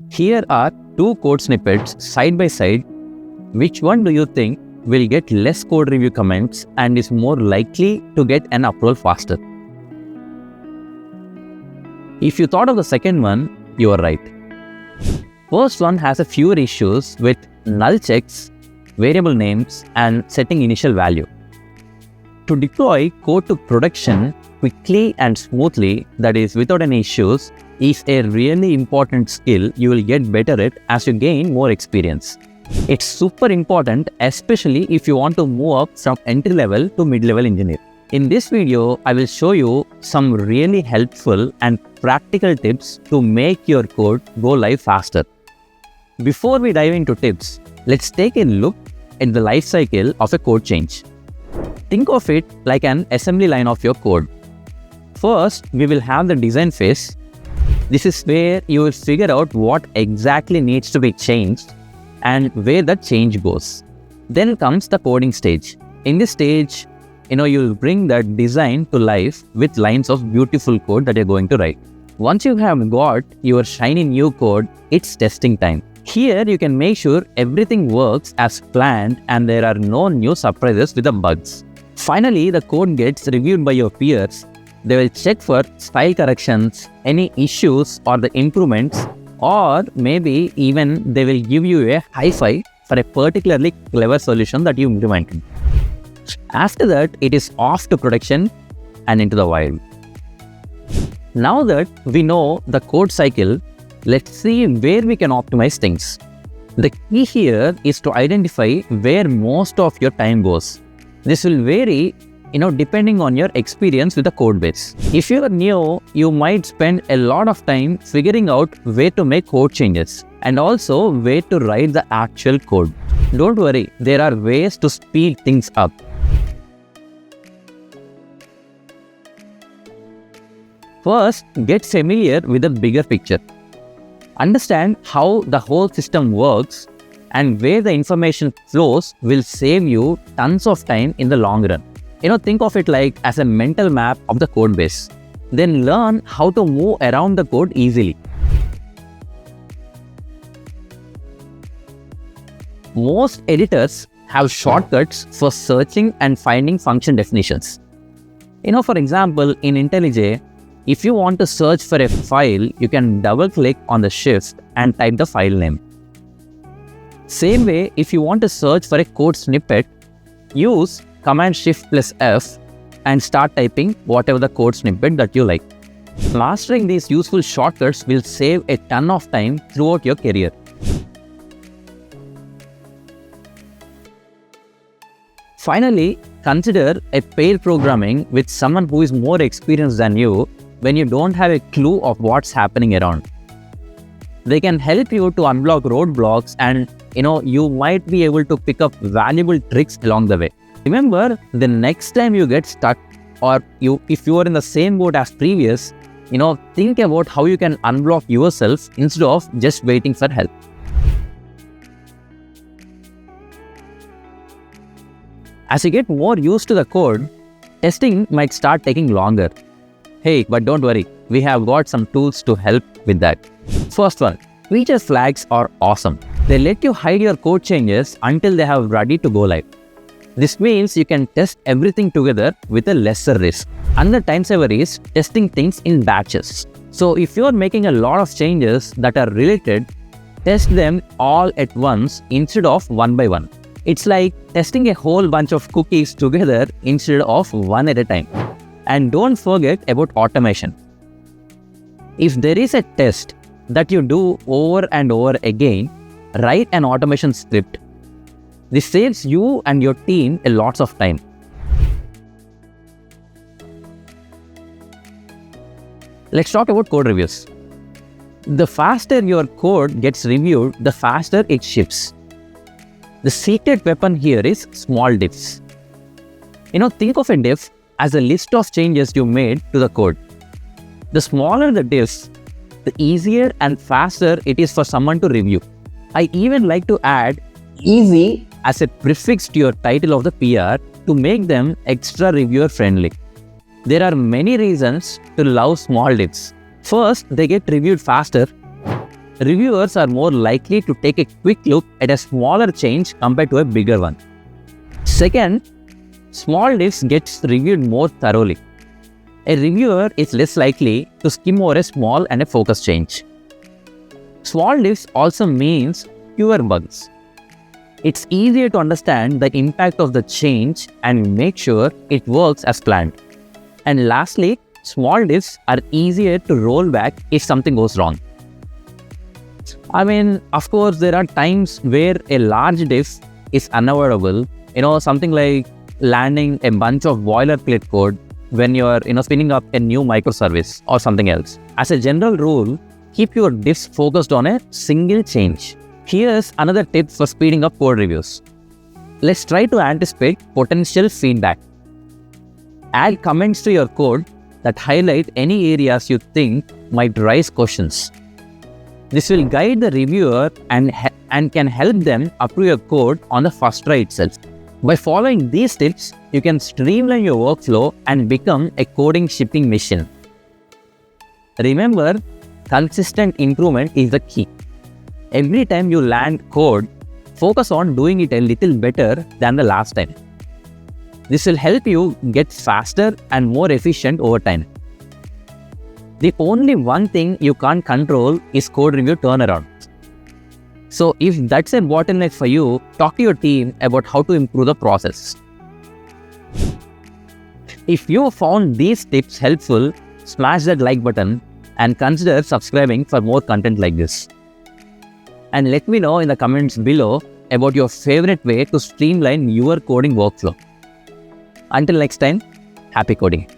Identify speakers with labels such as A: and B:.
A: Here are two code snippets side by side. Which one do you think will get less code review comments and is more likely to get an approval faster? If you thought of the second one, you are right. First one has a few issues with null checks, variable names, and setting initial value. To deploy code to production quickly and smoothly, that is without any issues, is a really important skill you will get better at as you gain more experience. It's super important, especially if you want to move up from entry-level to mid-level engineer. In this video, I will show you some really helpful and practical tips to make your code go live faster. Before we dive into tips, let's take a look at the life cycle of a code change. Think of it like an assembly line of your code. First, we will have the design phase. This is where you will figure out what exactly needs to be changed and where the change goes. Then comes the coding stage. In this stage, you'll bring that design to life with lines of beautiful code that you're going to write. Once you have got your shiny new code, it's testing time. Here, you can make sure everything works as planned and there are no new surprises with the bugs. Finally, the code gets reviewed by your peers. They will check for style corrections, any issues or the improvements, or maybe even they will give you a high five for a particularly clever solution that you implemented. After that, it is off to production and into the wild. Now that we know the code cycle, let's see where we can optimize things. The key here is to identify where most of your time goes. This will vary depending on your experience with the code base. If you are new, you might spend a lot of time figuring out where to make code changes and also where to write the actual code. Don't worry, there are ways to speed things up. First, get familiar with the bigger picture. Understand how the whole system works and where the information flows will save you tons of time in the long run. Think of it like as a mental map of the code base. Then learn how to move around the code easily. Most editors have shortcuts for searching and finding function definitions. For example, in IntelliJ, if you want to search for a file, you can double-click on the shift and type the file name. Same way, if you want to search for a code snippet, use Command-Shift+F and start typing whatever the code snippet that you like. Mastering these useful shortcuts will save a ton of time throughout your career. Finally, consider a pair programming with someone who is more experienced than you when you don't have a clue of what's happening around. They can help you to unblock roadblocks and you might be able to pick up valuable tricks along the way. Remember, the next time you get stuck or if you are in the same boat as previous, think about how you can unblock yourself instead of just waiting for help. As you get more used to the code, testing might start taking longer. Hey, but don't worry, we have got some tools to help with that. First one, feature flags are awesome. They let you hide your code changes until they have ready to go live. This means you can test everything together with a lesser risk. Another time saver is testing things in batches. So if you are making a lot of changes that are related, test them all at once instead of one by one. It's like testing a whole bunch of cookies together instead of one at a time. And don't forget about automation. If there is a test that you do over and over again, write an automation script. This saves you and your team a lot of time. Let's talk about code reviews. The faster your code gets reviewed, the faster it ships. The secret weapon here is small diffs. Think of a diff as a list of changes you made to the code. The smaller the diffs, the easier and faster it is for someone to review. I even like to add easy as a prefix to your title of the PR to make them extra reviewer friendly. There are many reasons to love small diffs. First, they get reviewed faster. reviewers are more likely to take a quick look at a smaller change compared to a bigger one. Second, small diffs gets reviewed more thoroughly. A reviewer is less likely to skim over a small and a focused change. Small diffs also means fewer bugs. It's easier to understand the impact of the change and make sure it works as planned. And lastly, small diffs are easier to roll back if something goes wrong. Of course, there are times where a large diff is unavoidable. Something like landing a bunch of boilerplate code when you're spinning up a new microservice or something else. As a general rule, keep your diffs focused on a single change. Here's another tip for speeding up code reviews. Let's try to anticipate potential feedback. Add comments to your code that highlight any areas you think might raise questions. This will guide the reviewer and can help them approve your code on the first try itself. By following these tips, you can streamline your workflow and become a coding shipping machine. Remember, consistent improvement is the key. Every time you land code, focus on doing it a little better than the last time. This will help you get faster and more efficient over time. The only one thing you can't control is code review turnaround. So if that's a bottleneck for you, talk to your team about how to improve the process. If you found these tips helpful, smash that like button and consider subscribing for more content like this. And let me know in the comments below about your favorite way to streamline your coding workflow. Until next time, happy coding.